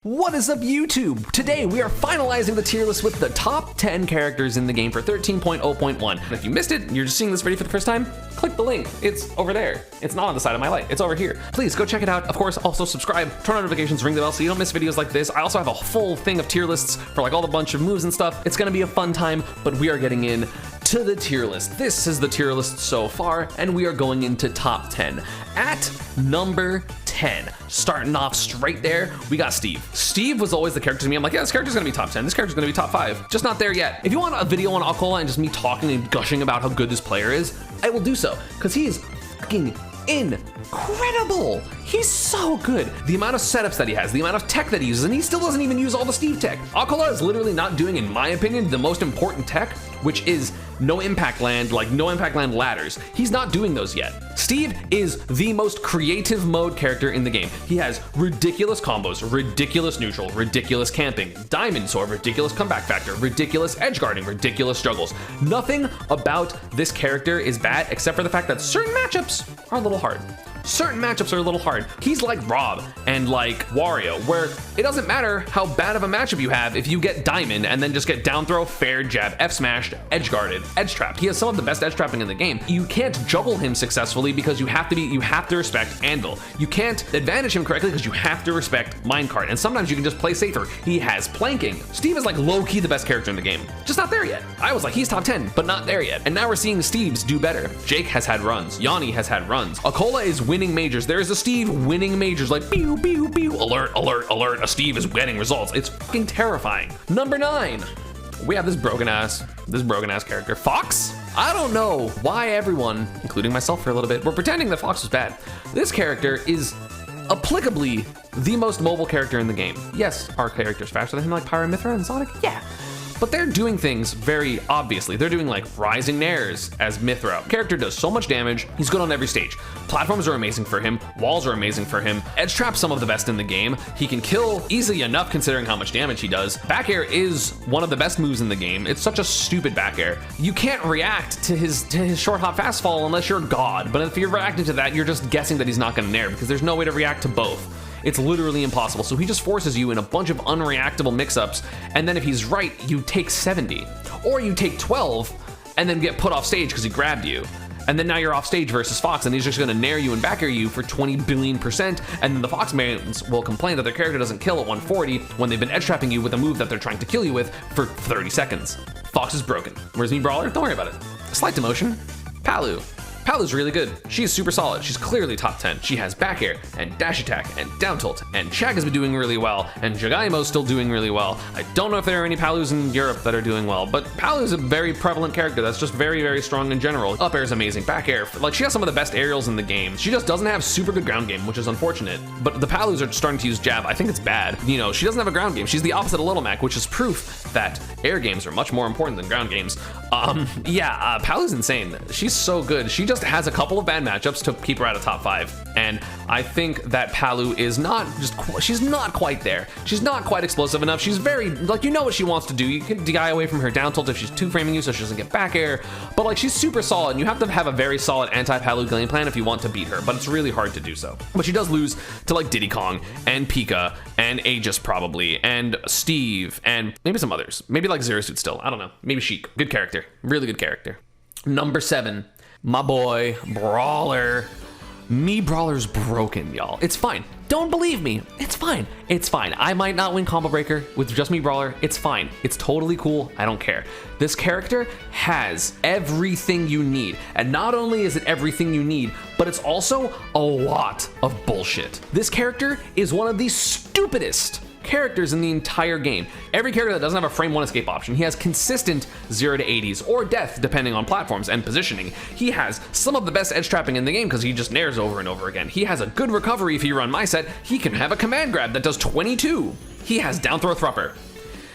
What is up, YouTube? Today we are finalizing the tier list with the top 10 characters in the game for 13.0.1. If you missed it, you're just seeing this video for the first time, click the link. It's over there. It's not on the side of my light. It's over here. Please go check it out. Of course, also subscribe, turn on notifications, ring the bell so you don't miss videos like this. I also have a full thing of tier lists for like all the bunch of moves and stuff. It's gonna be a fun time, but we are getting in to the tier list. This is the tier list so far, and we are going into top 10. At number 10, starting off straight there, we got Steve. Steve was always the character to me. I'm like, yeah, this character's gonna be top 10. This character's gonna be top 5. Just not there yet. If you want a video on Alcola and just me talking and gushing about how good this player is, I will do so, because he is fucking incredible. He's so good. The amount of setups that he has, the amount of tech that he uses, and he still doesn't even use all the Steve tech. Alcola is literally not doing, in my opinion, the most important tech, which is no impact land, like no impact land ladders. He's not doing those yet. Steve is the most creative mode character in the game. He has ridiculous combos, ridiculous neutral, ridiculous camping, diamond sword, ridiculous comeback factor, ridiculous edge guarding, ridiculous struggles. Nothing about this character is bad except for the fact that certain matchups are a little hard. Certain matchups are a little hard. He's like Rob and like Wario, where it doesn't matter how bad of a matchup you have if you get diamond and then just get down throw, fair jab, F smashed, edge guarded, edge trapped. He has some of the best edge trapping in the game. You can't juggle him successfully because you have to respect anvil. You can't advantage him correctly because you have to respect minecart. And sometimes you can just play safer. He has planking. Steve is like low key the best character in the game. Just not there yet. I was like, he's top 10, but not there yet. And now we're seeing Steve's do better. Jake has had runs. Yanni has had runs. Alcola is winning majors. There's a Steve winning majors, like pew, pew, pew, alert, alert, alert. A Steve is winning results. It's fucking terrifying. Number 9, we have this broken ass character, Fox. I don't know why everyone, including myself for a little bit, were pretending that Fox was bad. This character is applicably the most mobile character in the game. Yes, our character's faster than him, like Pyra, Mythra, and Sonic. Yeah. But they're doing things very obviously. They're doing like rising nairs as Mythra. Character does so much damage. He's good on every stage. Platforms are amazing for him. Walls are amazing for him. Edge trap's some of the best in the game. He can kill easily enough considering how much damage he does. Back air is one of the best moves in the game. It's such a stupid back air. You can't react to his short hop fast fall unless you're God. But if you're reacting to that, you're just guessing that he's not gonna nair because there's no way to react to both. It's literally impossible. So he just forces you in a bunch of unreactable mix-ups, and then if he's right, you take 70. Or you take 12 and then get put off stage because he grabbed you. And then now you're off stage versus Fox, and he's just gonna nair you and back air you for 20 billion%, and then the Fox mains will complain that their character doesn't kill at 140 when they've been edge trapping you with a move that they're trying to kill you with for 30 seconds. Fox is broken. Where's Mii Brawler? Don't worry about it. Slight demotion. Palu. Palu's really good. She's super solid. She's clearly top 10. She has back air and dash attack and down tilt, and Shag has been doing really well, and Jagaimo's still doing really well. I don't know if there are any Palus in Europe that are doing well, but Palu's a very prevalent character that's just very, very strong in general. Up air is amazing. Back air, like she has some of the best aerials in the game. She just doesn't have super good ground game, which is unfortunate. But the Palus are starting to use jab. I think it's bad. You know, she doesn't have a ground game. She's the opposite of Little Mac, which is proof that air games are much more important than ground games. Palu's insane. She's so good. She just has a couple of bad matchups to keep her at a top 5. And I think that Palu is she's not quite there. She's not quite explosive enough. She's very, like, you know what she wants to do. You can DI away from her down tilt if she's 2-framing you so she doesn't get back air. But like, she's super solid, and you have to have a very solid anti-Palu game plan if you want to beat her, but it's really hard to do so. But she does lose to like Diddy Kong and Pika and Aegis probably, and Steve, and maybe some others. Maybe like Zero Suit still. I don't know. Maybe Sheik. Good character. Really good character. Number 7. My boy, Brawler. Mii Brawler's broken, y'all. It's fine. Don't believe me. It's fine. It's fine. I might not win Combo Breaker with just Mii Brawler. It's fine. It's totally cool. I don't care. This character has everything you need. And not only is it everything you need, but it's also a lot of bullshit. This character is one of the stupidest characters in the entire game. Every character that doesn't have a frame 1 escape option, he has consistent 0 to 80s or death depending on platforms and positioning. He has some of the best edge trapping in the game because he just nairs over and over again. He has a good recovery if you run my set. He can have a command grab that does 22. He has down throw thrupper.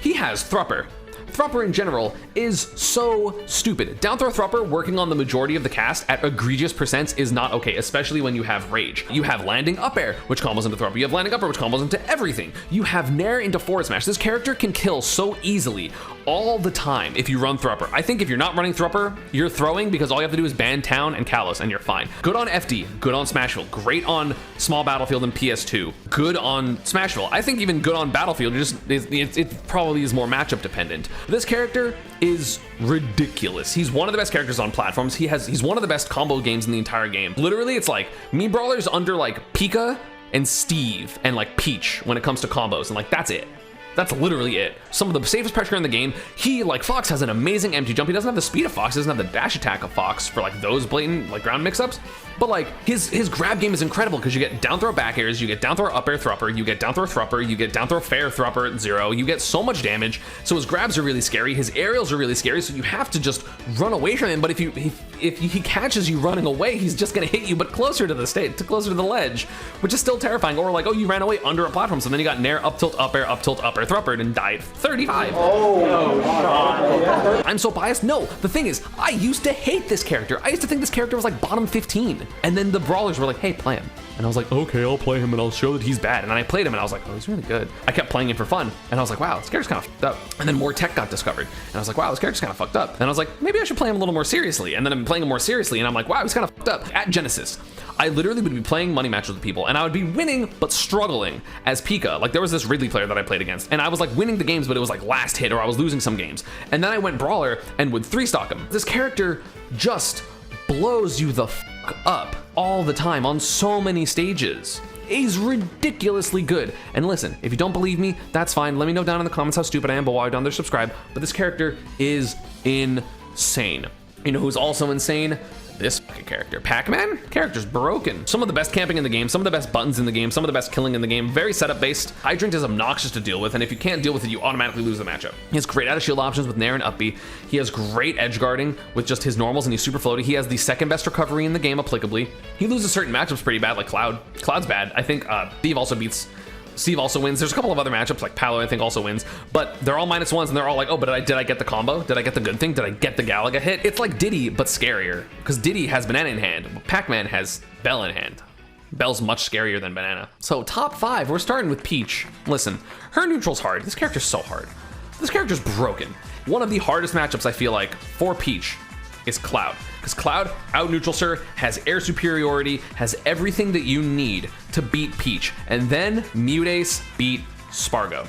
He has thrupper. Thrupper in general is so stupid. Down throw Thrupper working on the majority of the cast at egregious percents is not okay, especially when you have rage. You have landing up air, which combos into Thrupper. You have landing up air, which combos into everything. You have nair into forward smash. This character can kill so easily all the time if you run Thrupper. I think if you're not running Thrupper, you're throwing because all you have to do is ban Town and Kalos and you're fine. Good on FD, good on Smashville, great on Small Battlefield and PS2, good on Smashville. I think even good on Battlefield, it probably is more matchup dependent. This character is ridiculous. He's one of the best characters on platforms. He's one of the best combo games in the entire game. Literally, it's like Mii Brawler's under like Pika and Steve and like Peach when it comes to combos, and like that's it. That's literally it. Some of the safest pressure in the game. He, like Fox, has an amazing empty jump. He doesn't have the speed of Fox, doesn't have the dash attack of Fox for like those blatant like ground mix-ups. But like his grab game is incredible because you get down throw back airs, you get down throw up air Thrupper, you get down throw Thrupper, you get down throw fair Thrupper at 0. You get so much damage. So his grabs are really scary. His aerials are really scary. So you have to just run away from him. But if he catches you running away, he's just gonna hit you, but closer to closer to the ledge, which is still terrifying. Or like, oh, you ran away under a platform, so then you got nair up tilt up air Thrupper and died 35. Oh no, God. I'm so biased. No, the thing is, I used to hate this character. I used to think this character was like bottom 15, and then the brawlers were like, hey, play him. And I was like, okay, I'll play him and I'll show that he's bad. And then I played him and I was like, oh, he's really good. I kept playing him for fun. And I was like, wow, this character's kind of fucked up. And then more tech got discovered. And I was like, wow, this character's kind of fucked up. And I was like, maybe I should play him a little more seriously. And then I'm playing him more seriously and I'm like, wow, he's kind of fucked up. At Genesis, I literally would be playing money matches with people and I would be winning, but struggling as Pika. Like there was this Ridley player that I played against and I was like winning the games, but it was like last hit or I was losing some games. And then I went Brawler and would 3-stock him. This character just blows you the fuck up all the time on so many stages. He's ridiculously good. And listen, if you don't believe me, that's fine. Let me know down in the comments how stupid I am, but while you're down there, subscribe. But this character is insane. You know who's also insane? This fucking character. Pac-Man? Character's broken. Some of the best camping in the game, some of the best buttons in the game, some of the best killing in the game. Very setup based. Hydrant is obnoxious to deal with, and if you can't deal with it, you automatically lose the matchup. He has great out of shield options with Nair and up B. He has great edge guarding with just his normals, and he's super floaty. He has the second best recovery in the game applicably. He loses certain matchups pretty bad, like Cloud. Cloud's bad. I think Steve also wins. There's a couple of other matchups like Palo, I think also wins, but they're all -1s and they're all like, oh, but did I get the combo? Did I get the good thing? Did I get the Galaga hit? It's like Diddy, but scarier because Diddy has banana in hand. Pac-Man has Bell in hand. Bell's much scarier than banana. So top 5, we're starting with Peach. Listen, her neutral's hard. This character's so hard. This character's broken. One of the hardest matchups I feel like for Peach is Cloud. Because Cloud, out neutral sir, has air superiority, has everything that you need to beat Peach. And then Mutace beat Spargo.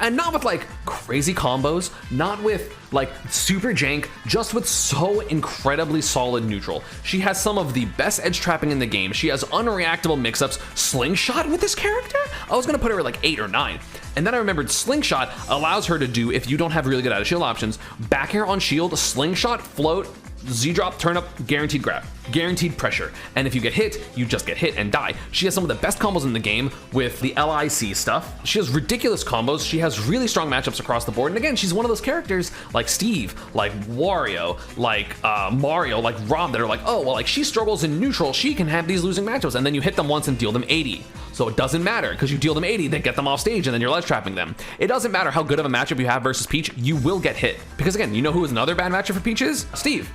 And not with like crazy combos, not with like super jank, just with so incredibly solid neutral. She has some of the best edge trapping in the game. She has unreactable mix-ups. Slingshot with this character? I was gonna put her at like 8 or 9. And then I remembered Slingshot allows her to do, if you don't have really good out of shield options, back air on shield, Slingshot, float, Z-drop, turn up, guaranteed grab, guaranteed pressure. And if you get hit, you just get hit and die. She has some of the best combos in the game with the LIC stuff. She has ridiculous combos. She has really strong matchups across the board. And again, she's one of those characters like Steve, like Wario, like Mario, like Rob that are like, oh, well, like she struggles in neutral. She can have these losing matchups. And then you hit them once and deal them 80. So it doesn't matter because you deal them 80, they get them off stage and then you're ledge trapping them. It doesn't matter how good of a matchup you have versus Peach, you will get hit. Because again, you know who is another bad matchup for Peach is? Steve.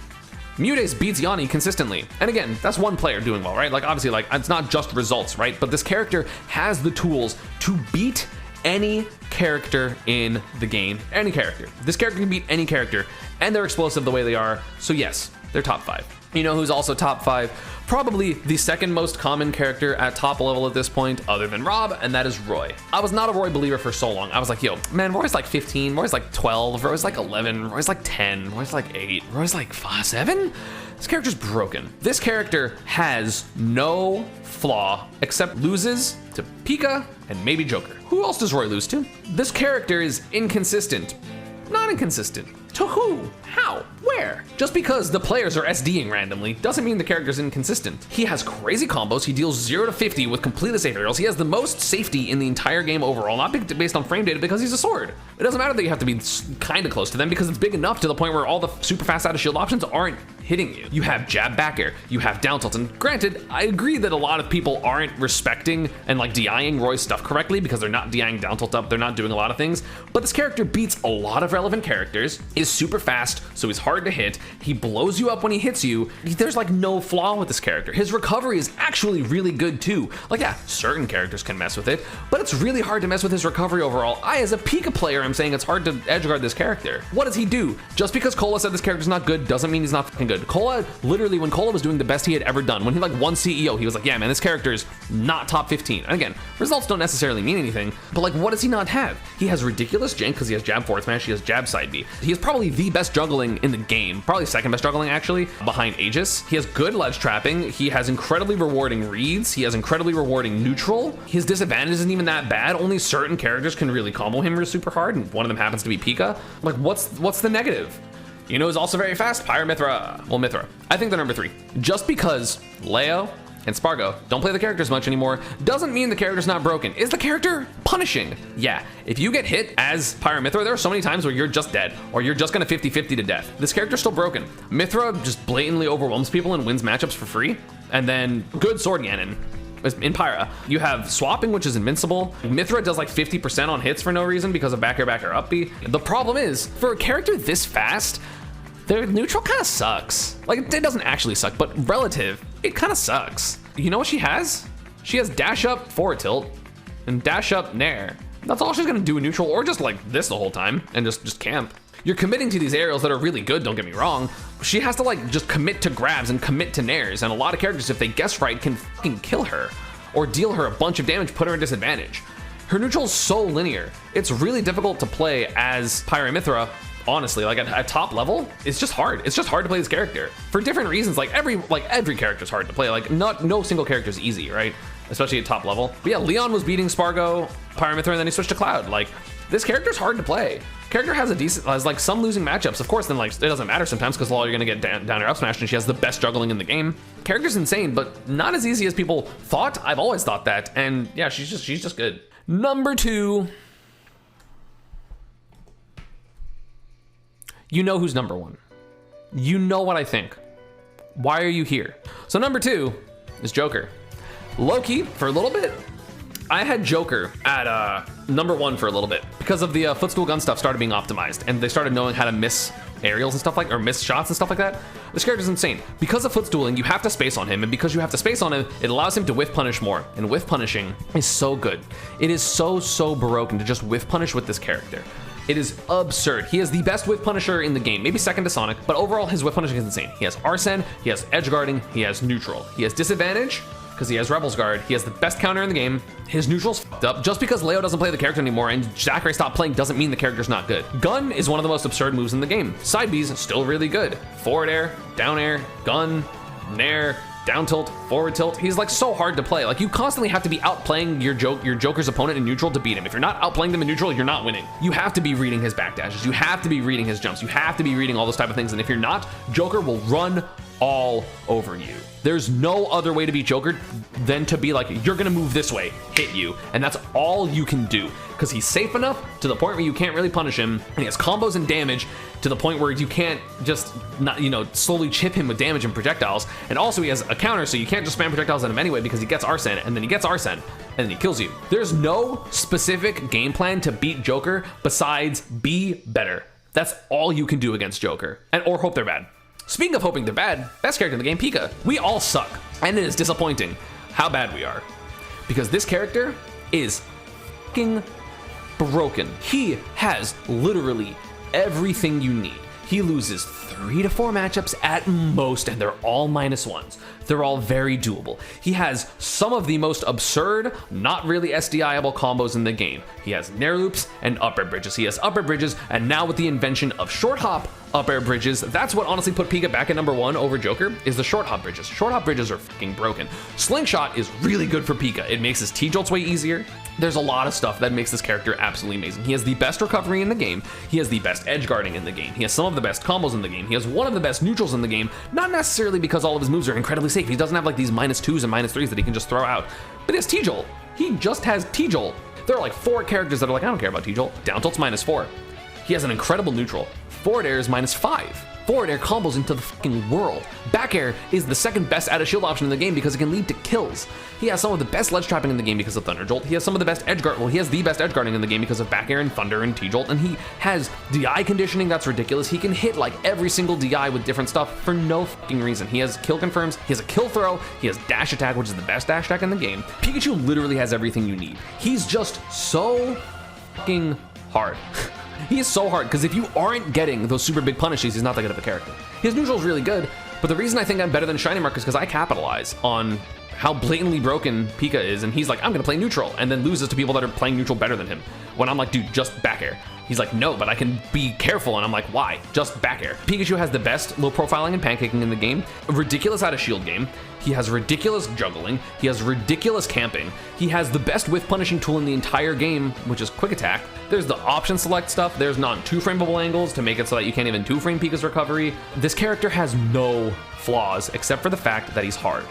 Mutace beats Yanni consistently. And again, that's one player doing well, right? Like obviously, like it's not just results, right? But this character has the tools to beat any character in the game. Any character. This character can beat any character and they're explosive the way they are. So yes, they're top 5. You know who's also top 5? Probably the second most common character at top level at this point, other than Rob, and that is Roy. I was not a Roy believer for so long. I was like, yo, man, Roy's like 15, Roy's like 12, Roy's like 11, Roy's like 10, Roy's like 8, Roy's like 7? This character's broken. This character has no flaw except loses to Pika and maybe Joker. Who else does Roy lose to? This character is inconsistent. Not inconsistent. To who? How? Where? Just because the players are SDing randomly doesn't mean the character's inconsistent. He has crazy combos. He deals 0 to 50 with completely safe aerials. He has the most safety in the entire game overall, not based on frame data, because he's a sword. It doesn't matter that you have to be kind of close to them because it's big enough to the point where all the super fast out of shield options aren't hitting you. You have jab back air, you have down tilt, and granted, I agree that a lot of people aren't respecting and like DIing Roy's stuff correctly because they're not DIing down tilt up, they're not doing a lot of things, but this character beats a lot of relevant characters, is super fast, so he's hard to hit, he blows you up when he hits you, there's like no flaw with this character. His recovery is actually really good too. Like yeah, certain characters can mess with it, but it's really hard to mess with his recovery overall. I, as a Pika player, am saying it's hard to edgeguard this character. What does he do? Just because Cola said this character's not good doesn't mean he's not fucking good. Cola, literally, when Cola was doing the best he had ever done, when he like won CEO, he was like, yeah, man, this character's not top 15. And again, results don't necessarily mean anything, but like, what does he not have? He has ridiculous jank because he has jab forward smash, he has jab side B. He is probably the best juggling in the game, probably second best juggling actually, behind Aegis. He has good ledge trapping, he has incredibly rewarding reads, he has incredibly rewarding neutral. His disadvantage isn't even that bad, only certain characters can really combo him super hard, and one of them happens to be Pika. Like, what's the negative? You know who's also very fast? Pyra, Mythra. Well, Mythra. I think they're number 3. Just because Leo and Spargo don't play the characters much anymore doesn't mean the character's not broken. Is the character punishing? Yeah, if you get hit as Pyra Mythra, there are so many times where you're just dead, or you're just gonna 50-50 to death. This character's still broken. Mythra just blatantly overwhelms people and wins matchups for free, and then good sword Ganon. In Pyra, you have swapping, which is invincible. Mythra does like 50% on hits for no reason because of back air up B. The problem is, for a character this fast, their neutral kind of sucks. Like, it doesn't actually suck, but relative, it kind of sucks. You know what she has? She has dash up forward tilt and dash up nair. That's all she's gonna do in neutral, or just like this the whole time and just camp. You're committing to these aerials that are really good, don't get me wrong. She has to like just commit to grabs and commit to nairs, and a lot of characters, if they guess right, can fucking kill her or deal her a bunch of damage, put her in disadvantage. Her neutral's so linear. It's really difficult to play as Pyra Mythra, honestly. Like at top level, it's just hard. It's just hard to play this character for different reasons. Like every character's hard to play. Like no single character is easy, right? Especially at top level. But yeah, Leon was beating Spargo, Pyra Mythra, and then he switched to Cloud. Like, this character's hard to play. Character has like some losing matchups. Of course, then like it doesn't matter sometimes because you're gonna get down or up smashed, and she has the best juggling in the game. Character's insane, but not as easy as people thought. I've always thought that, and yeah, she's just good. Number 2. You know who's number 1. You know what I think. Why are you here? So number 2 is Joker. Low-key, for a little bit, I had Joker at number 1 for a little bit because of the footstool gun stuff started being optimized, and they started knowing how to miss aerials and stuff or miss shots and stuff like that. This character's insane. Because of footstooling, you have to space on him, and because you have to space on him, it allows him to whiff punish more, and whiff punishing is so good. It is so broken to just whiff punish with this character. It is absurd. He is the best whiff punisher in the game, maybe second to Sonic, but overall his whiff punishing is insane. He has Arsene, he has edge guarding, he has neutral, he has disadvantage, because he has Rebel's Guard. He has the best counter in the game. His neutral's fucked up. Just because Leo doesn't play the character anymore and Zachary stopped playing doesn't mean the character's not good. Gun is one of the most absurd moves in the game. Side B's still really good. Forward air, down air, gun, nair, down tilt, forward tilt. He's like so hard to play. Like you constantly have to be outplaying your Joker's opponent in neutral to beat him. If you're not outplaying them in neutral, you're not winning. You have to be reading his backdashes. You have to be reading his jumps. You have to be reading all those type of things. And if you're not, Joker will run all over you. There's no other way to beat Joker than to be like, you're gonna move this way, hit you, and that's all you can do. Because he's safe enough to the point where you can't really punish him, and he has combos and damage to the point where you can't just not, slowly chip him with damage and projectiles. And also he has a counter, so you can't just spam projectiles at him anyway because he gets Arsene, and then he gets Arsene, and then he kills you. There's no specific game plan to beat Joker besides be better. That's all you can do against Joker, or hope they're bad. Speaking of hoping they're bad, best character in the game, Pika. We all suck, and it is disappointing how bad we are. Because this character is fucking broken. He has literally everything you need. He loses 3 to 4 matchups at most, and they're all -1s. They're all very doable. He has some of the most absurd, not really SDIable combos in the game. He has nair loops and up air bridges. He has up air bridges, and now with the invention of short hop up air bridges, that's what honestly put Pika back at number 1 over Joker, is the short hop bridges. Short hop bridges are fucking broken. Slingshot is really good for Pika. It makes his T-jolts way easier. There's a lot of stuff that makes this character absolutely amazing. He has the best recovery in the game. He has the best edge guarding in the game. He has some of the best combos in the game. He has one of the best neutrals in the game, not necessarily because all of his moves are incredibly safe. He doesn't have like these -2s and -3s that he can just throw out, but he has T-Jolt. He just has T-Jolt. There are like 4 characters that are like, I don't care about T-Jolt. Down tilt's -4. He has an incredible neutral. Forward air is -5. Forward air combos into the fucking world. Back air is the second best out of shield option in the game because it can lead to kills. He has some of the best ledge trapping in the game because of Thunder Jolt. He has some of the best edge guard. Well, he has the best edge guarding in the game because of back air and Thunder and T-Jolt. And he has DI conditioning that's ridiculous. He can hit like every single DI with different stuff for no fucking reason. He has kill confirms. He has a kill throw. He has dash attack, which is the best dash attack in the game. Pikachu literally has everything you need. He's just so fucking hard. He is so hard because if you aren't getting those super big punishes, he's not that good of a character. His neutral is really good, but the reason I think I'm better than Shiny Mark is because I capitalize on how blatantly broken Pika is, and he's like, I'm gonna play neutral, and then loses to people that are playing neutral better than him. When I'm like, dude, just back air. He's like, no, but I can be careful, and I'm like, why? Just back air. Pikachu has the best low profiling and pancaking in the game, a ridiculous out of shield game. He has ridiculous juggling. He has ridiculous camping. He has the best whiff punishing tool in the entire game, which is quick attack. There's the option select stuff. There's non-2-frameable angles to make it so that you can't even 2-frame Pika's recovery. This character has no flaws except for the fact that he's hard.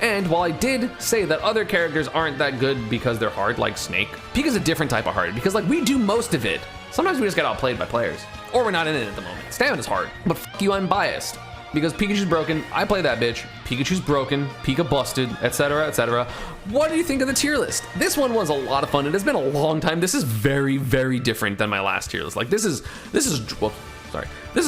And while I did say that other characters aren't that good because they're hard, like Snake, Pika's a different type of hard because like we do most of it. Sometimes we just get outplayed by players, or we're not in it at the moment. Stamina's hard, but fuck you, I'm biased. Because Pikachu's broken, I play that bitch. Pikachu's broken, Pika busted, etc., etc. What do you think of the tier list? This one was a lot of fun. It has been a long time. This is very, very different than my last tier list. Like this is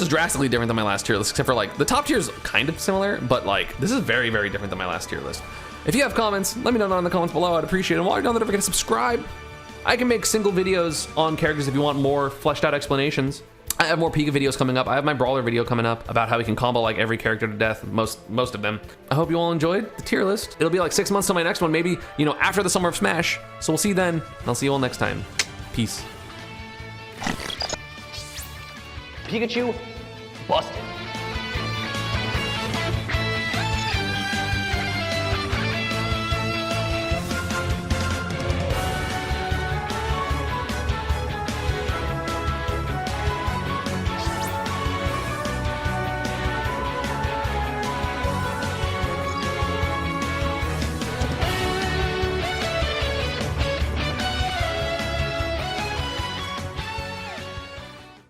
drastically different than my last tier list, except for like the top tier is kind of similar, but like this is very, very different than my last tier list. If you have comments, let me know down in the comments below. I'd appreciate it. And while you're down there, don't forget to subscribe. I can make single videos on characters if you want more fleshed out explanations. I have more Pika videos coming up. I have my Brawler video coming up about how we can combo like every character to death, most of them. I hope you all enjoyed the tier list. It'll be like 6 months till my next one, maybe, you know, after the Summer of Smash. So we'll see you then, and I'll see you all next time. Peace. Pikachu Busted.